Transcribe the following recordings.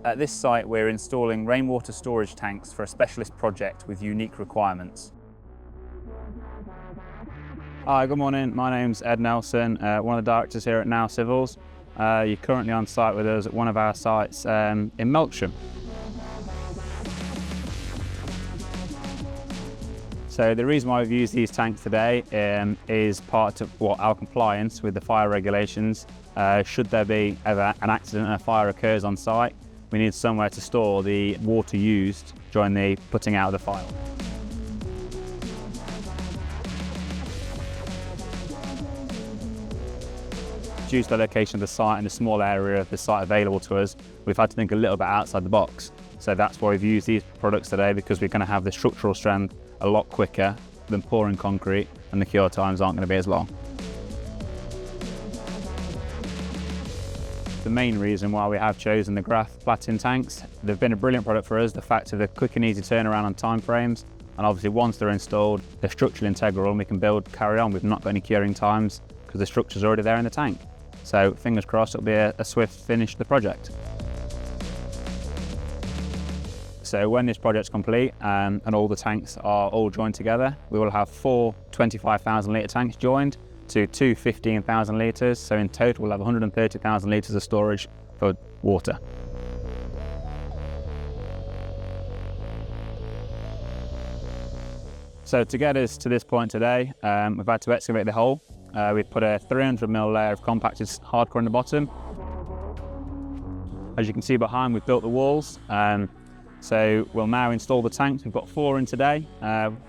At this site, we're installing rainwater storage tanks for a specialist project with unique requirements. Hi, good morning. My name's Ed Nelson, one of the directors here at Now Civils. You're currently on site with us at one of our sites in Melksham. So the reason why we've used these tanks today is part of our compliance with the fire regulations. Should there be ever an accident and a fire occurs on site, we need somewhere to store the water used during the putting out of the fire. Due to the location of the site and the small area of the site available to us, we've had to think a little bit outside the box. So that's why we've used these products today, because we're going to have the structural strength a lot quicker than pouring concrete, and the cure times aren't going to be as long. The main reason why we have chosen the GRAF Platin tanks, they've been a brilliant product for us, the fact of the quick and easy turnaround on time frames, and obviously once they're installed, they're structurally integral and we can carry on. We've not got any curing times because the structure's already there in the tank. So fingers crossed it'll be a swift finish to the project. So when this project's complete and all the tanks are all joined together, we will have 4 25,000 litre tanks joined to 2 15,000 litres. So in total we'll have 130,000 litres of storage for water. So to get us to this point today, we've had to excavate the hole. We've put a 300mm layer of compacted hardcore in the bottom. As you can see behind, we've built the walls. So we'll now install the tanks. We've got 4 in today.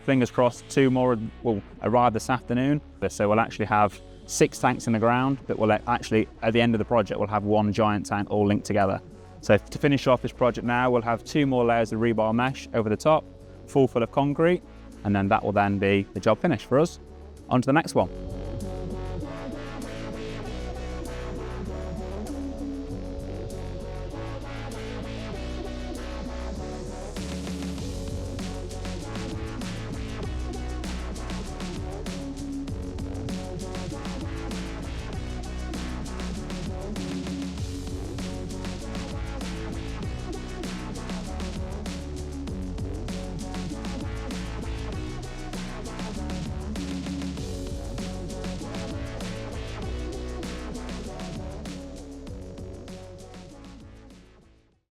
Fingers crossed 2 more will arrive this afternoon. So we'll actually have 6 tanks in the ground, but we'll actually, at the end of the project, we'll have 1 giant tank all linked together. So to finish off this project now, we'll have 2 more layers of rebar mesh over the top, full of concrete, and then that will then be the job finished for us. On to the next one.